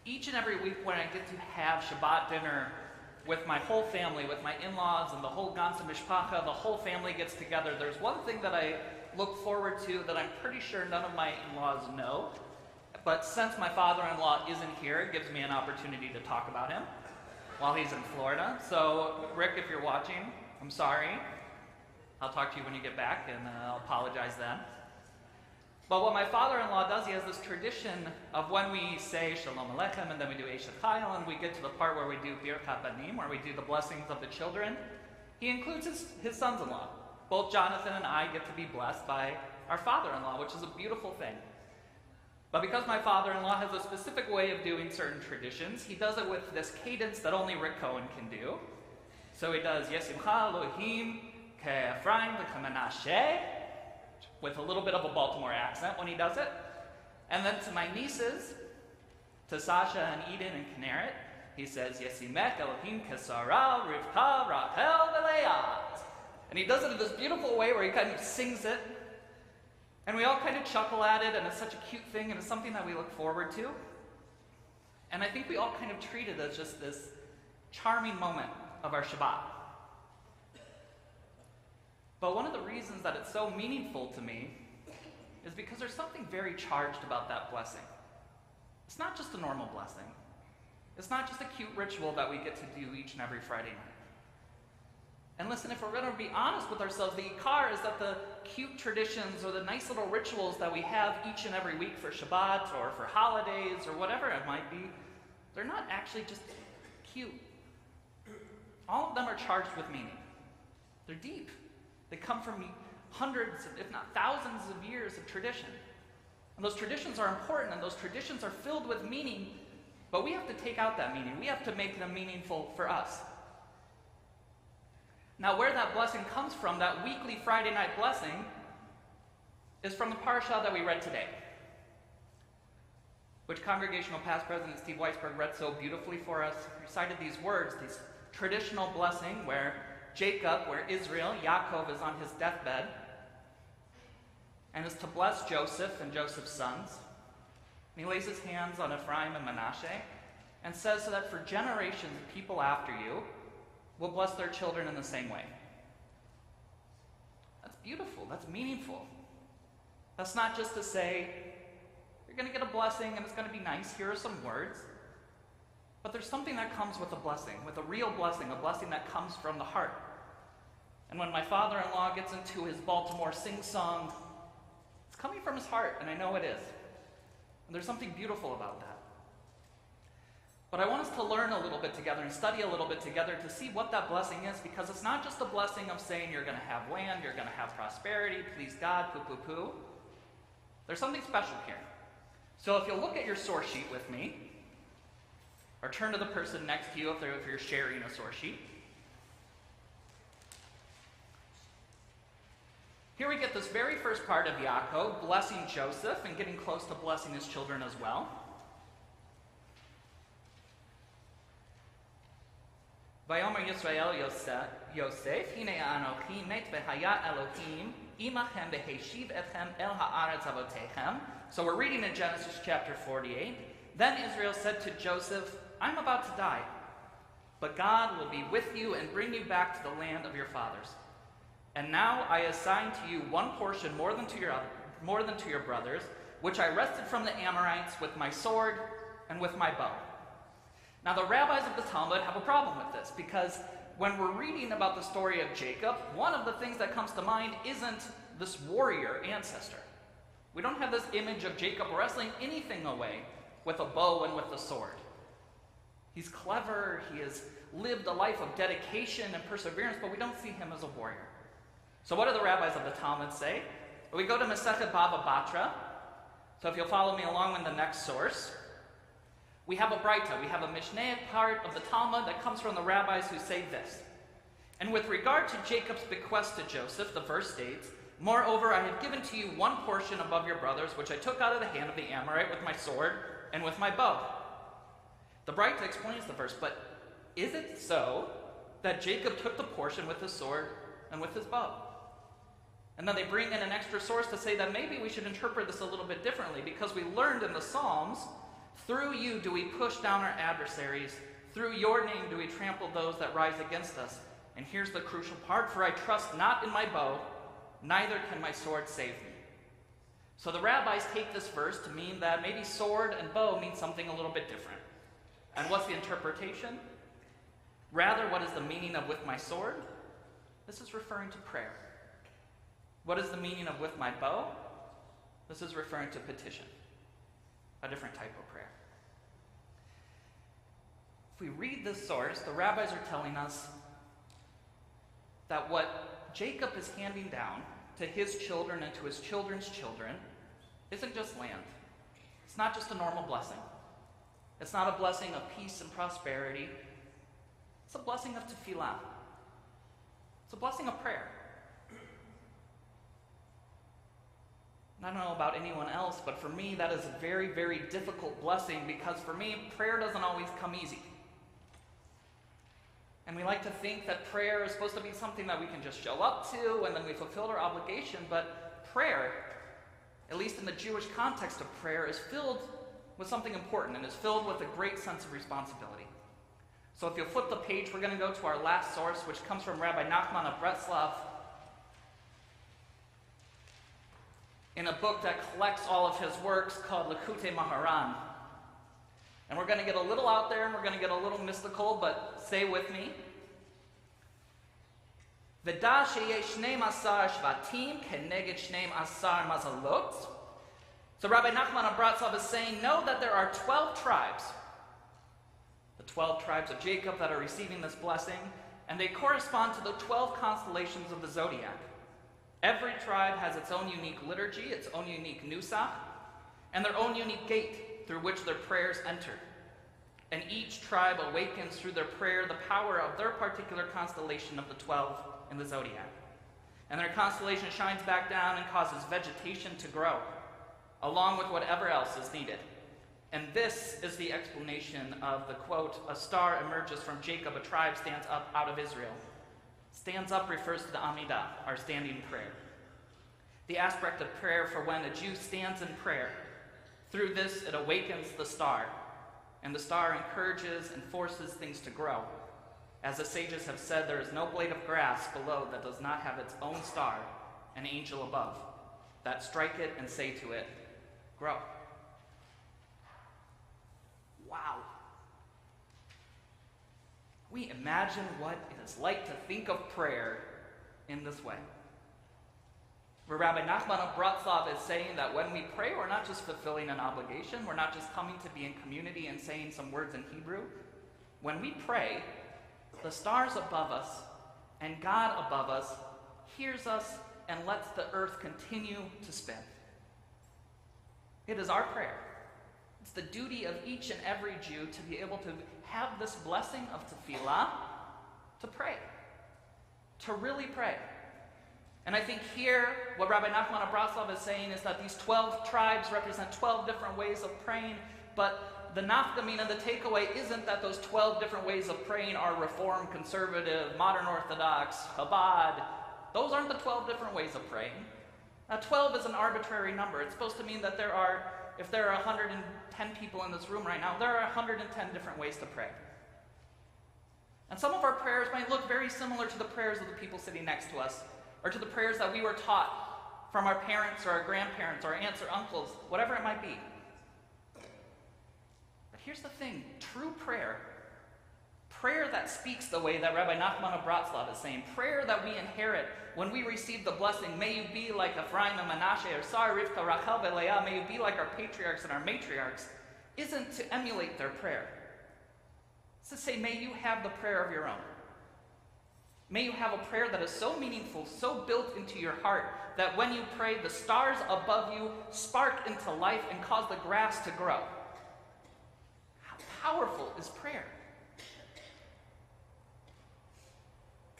each and every week when I get to have Shabbat dinner with my whole family, with my in-laws and the whole ganze Mishpacha, the whole family gets together, there's one thing that I look forward to that I'm pretty sure none of my in-laws know. But since my father-in-law isn't here, it gives me an opportunity to talk about him while he's in Florida. So, Rick, if you're watching, I'm sorry. I'll talk to you when you get back, and I'll apologize then. But what my father-in-law does, he has this tradition of when we say Shalom Aleichem, and then we do Eshet Chayil, and we get to the part where we do Birkat Banim, where we do the blessings of the children. He includes his sons-in-law. Both Jonathan and I get to be blessed by our father-in-law, which is a beautiful thing. But because my father-in-law has a specific way of doing certain traditions, he does it with this cadence that only Rick Cohen can do. So he does Yesimcha Elohim Ke'Ephraim V'Kemenashe, with a little bit of a Baltimore accent when he does it. And then to my nieces, to Sasha and Eden and Kinneret, he says Yesimek Elohim Kesara Rivka Rachel V'Leah. And he does it in this beautiful way where he kind of sings it. And we all kind of chuckle at it, and it's such a cute thing, and it's something that we look forward to. And I think we all kind of treat it as just this charming moment of our Shabbat. But one of the reasons that it's so meaningful to me is because there's something very charged about that blessing. It's not just a normal blessing. It's not just a cute ritual that we get to do each and every Friday night. And listen, if we're going to be honest with ourselves, the ikar is that the cute traditions or the nice little rituals that we have each and every week for Shabbat or for holidays or whatever it might be, they're not actually just cute. All of them are charged with meaning. They're deep. They come from hundreds, if not thousands of years of tradition. And those traditions are important, and those traditions are filled with meaning, but we have to take out that meaning. We have to make them meaningful for us. Now, where that blessing comes from, that weekly Friday night blessing, is from the parasha that we read today, which Congregational Past President Steve Weisberg read so beautifully for us. He recited these words, this traditional blessing where Jacob, where Israel, Yaakov, is on his deathbed and is to bless Joseph and Joseph's sons. And he lays his hands on Ephraim and Manasseh and says so that for generations of people after you will bless their children in the same way. That's beautiful. That's meaningful. That's not just to say, you're going to get a blessing and it's going to be nice. Here are some words. But there's something that comes with a blessing, with a real blessing, a blessing that comes from the heart. And when my father-in-law gets into his Baltimore sing-song, it's coming from his heart, and I know it is. And there's something beautiful about that. But I want us to learn a little bit together and study a little bit together to see what that blessing is, because it's not just a blessing of saying you're going to have land, you're going to have prosperity, please God, poo-poo-poo. There's something special here. So if you'll look at your source sheet with me, or turn to the person next to you if you're sharing a source sheet. Here we get this very first part of Yaakov blessing Joseph and getting close to blessing his children as well. Vayomer Yisrael Yosef, Hine Anochi met v'haya Elohim imachem v'heshiv etchem el ha'aretz avotechem. So we're reading in Genesis chapter 48. Then Israel said to Joseph, I'm about to die, but God will be with you and bring you back to the land of your fathers. And now I assign to you one portion more than to your brothers, which I wrested from the Amorites with my sword and with my bow. Now the rabbis of the Talmud have a problem with this, because when we're reading about the story of Jacob, one of the things that comes to mind isn't this warrior ancestor. We don't have this image of Jacob wrestling anything away with a bow and with a sword. He's clever, he has lived a life of dedication and perseverance, but we don't see him as a warrior. So what do the rabbis of the Talmud say? We go to Masechet Bava Batra. So if you'll follow me along with the next source, we have a Braita, we have a Mishnaic part of the Talmud that comes from the rabbis who say this. And with regard to Jacob's bequest to Joseph, the verse states, moreover, I have given to you one portion above your brothers, which I took out of the hand of the Amorite with my sword and with my bow. The Braita explains the verse, but is it so that Jacob took the portion with his sword and with his bow? And then they bring in an extra source to say that maybe we should interpret this a little bit differently, because we learned in the Psalms Through you do we push down our adversaries. Through your name do we trample those that rise against us. And here's the crucial part, for I trust not in my bow, neither can my sword save me. So the rabbis take this verse to mean that maybe sword and bow mean something a little bit different. And what's the interpretation? Rather, what is the meaning of with my sword? This is referring to prayer. What is the meaning of with my bow? This is referring to petition, a different type of prayer. If we read this source, the rabbis are telling us that what Jacob is handing down to his children and to his children's children isn't just land. It's not just a normal blessing. It's not a blessing of peace and prosperity. It's a blessing of tefillah. It's a blessing of prayer. And I don't know about anyone else, but for me, that is a very, very difficult blessing because for me, prayer doesn't always come easy. And we like to think that prayer is supposed to be something that we can just show up to and then we fulfilled our obligation, but prayer, at least in the Jewish context of prayer, is filled with something important and is filled with a great sense of responsibility. So if you'll flip the page, we're going to go to our last source, which comes from Rabbi Nachman of Breslov, in a book that collects all of his works called Likutei Maharan. And we're going to get a little out there and we're going to get a little mystical, but stay with me. V'da sheyesh 12 shvatim keneged 12 mazalot. So Rabbi Nachman of Breslov is saying, know that there are 12 tribes. The 12 tribes of Jacob that are receiving this blessing, and they correspond to the 12 constellations of the zodiac. Every tribe has its own unique liturgy, its own unique nusach, and their own unique gate through which their prayers enter. And each tribe awakens through their prayer the power of their particular constellation of the 12 in the zodiac. And their constellation shines back down and causes vegetation to grow, along with whatever else is needed. And this is the explanation of the quote, a star emerges from Jacob, a tribe stands up out of Israel. Stands up refers to the Amidah, our standing prayer. The aspect of prayer for when a Jew stands in prayer. Through this, it awakens the star, and the star encourages and forces things to grow. As the sages have said, there is no blade of grass below that does not have its own star, an angel above, that strike it and say to it, grow. Wow. We imagine what it is like to think of prayer in this way. Where Rabbi Nachman of Breslov is saying that when we pray, we're not just fulfilling an obligation, we're not just coming to be in community and saying some words in Hebrew. When we pray, the stars above us and God above us hears us and lets the earth continue to spin. It is our prayer. It's the duty of each and every Jew to be able to have this blessing of tefillah, to pray, to really pray. And I think here, what Rabbi Nachman of Breslov is saying is that these 12 tribes represent 12 different ways of praying, but the nafkamina, the takeaway, isn't that those 12 different ways of praying are Reform, Conservative, Modern Orthodox, Chabad. Those aren't the 12 different ways of praying. Now, 12 is an arbitrary number. It's supposed to mean that if there are 110 people in this room right now, there are 110 different ways to pray. And some of our prayers might look very similar to the prayers of the people sitting next to us, or to the prayers that we were taught from our parents or our grandparents or our aunts or uncles, whatever it might be. But here's the thing, true prayer that speaks the way that Rabbi Nachman of Breslov is saying, prayer that we inherit when we receive the blessing, may you be like Ephraim and Manasseh, or Sarah, Rivka, Rachel, and Leah, may you be like our patriarchs and our matriarchs, isn't to emulate their prayer. It's to say, may you have the prayer of your own. May you have a prayer that is so meaningful, so built into your heart, that when you pray, the stars above you spark into life and cause the grass to grow. How powerful is prayer?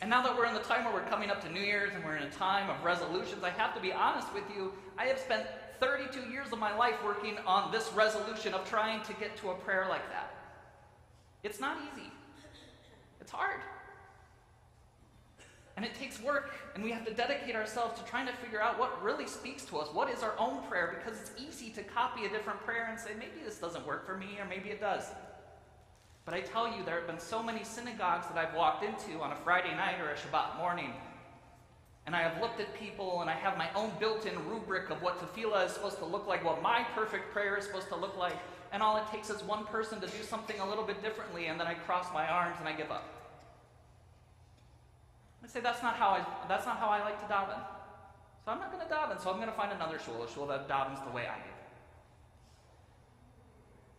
And now that we're in the time where we're coming up to New Year's and we're in a time of resolutions, I have to be honest with you, I have spent 32 years of my life working on this resolution of trying to get to a prayer like that. It's not easy. It's hard. And it takes work, and we have to dedicate ourselves to trying to figure out what really speaks to us. What is our own prayer? Because it's easy to copy a different prayer and say, maybe this doesn't work for me, or maybe it does. But I tell you, there have been so many synagogues that I've walked into on a Friday night or a Shabbat morning, and I have looked at people, and I have my own built-in rubric of what tefillah is supposed to look like, what my perfect prayer is supposed to look like, and all it takes is one person to do something a little bit differently, and then I cross my arms and I give up. I say, that's not how I like to daven. So I'm not going to daven, so I'm going to find another shul, a shul that davens the way I do.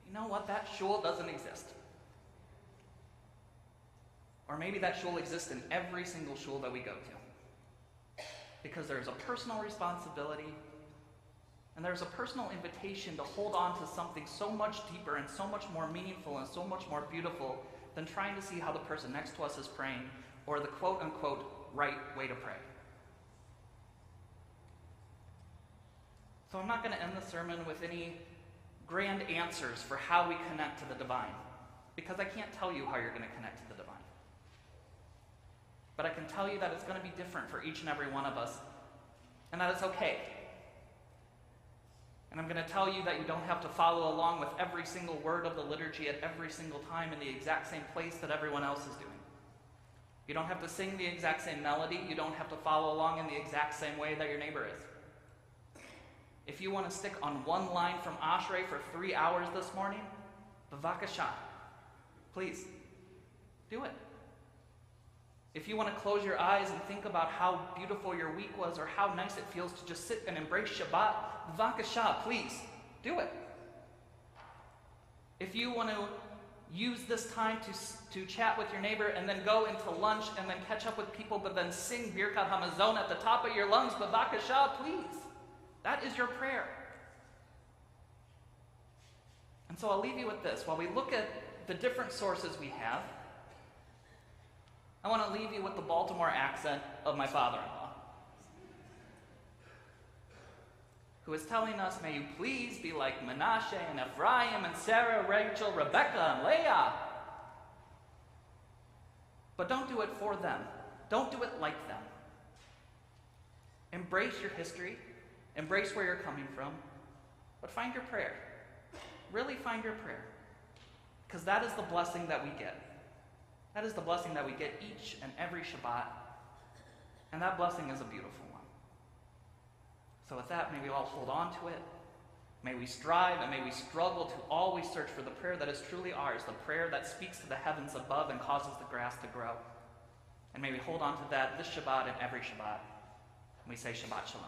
You know what? That shul doesn't exist. Or maybe that shul exists in every single shul that we go to. Because there's a personal responsibility, and there's a personal invitation to hold on to something so much deeper and so much more meaningful and so much more beautiful than trying to see how the person next to us is praying, or the quote-unquote right way to pray. So I'm not going to end the sermon with any grand answers for how we connect to the divine, because I can't tell you how you're going to connect to the divine. But I can tell you that it's going to be different for each and every one of us, and that it's okay. And I'm going to tell you that you don't have to follow along with every single word of the liturgy at every single time in the exact same place that everyone else is doing. You don't have to sing the exact same melody. You don't have to follow along in the exact same way that your neighbor is. If you want to stick on one line from Ashrei for 3 hours this morning, bavakasha, please, do it. If you want to close your eyes and think about how beautiful your week was or how nice it feels to just sit and embrace Shabbat, bavakasha, please, do it. If you want to use this time to chat with your neighbor and then go into lunch and then catch up with people, but then sing Birkat Hamazon at the top of your lungs, bavakasha, please. That is your prayer. And so I'll leave you with this. While we look at the different sources we have, I want to leave you with the Baltimore accent of my father-in-law, who is telling us, may you please be like Menashe and Ephraim and Sarah, Rachel, Rebecca, and Leah. But don't do it for them. Don't do it like them. Embrace your history. Embrace where you're coming from. But find your prayer. Really find your prayer. Because that is the blessing that we get. That is the blessing that we get each and every Shabbat. And that blessing is a beautiful one. So with that, may we all hold on to it. May we strive and may we struggle to always search for the prayer that is truly ours, the prayer that speaks to the heavens above and causes the grass to grow. And may we hold on to that this Shabbat and every Shabbat. And we say Shabbat Shalom.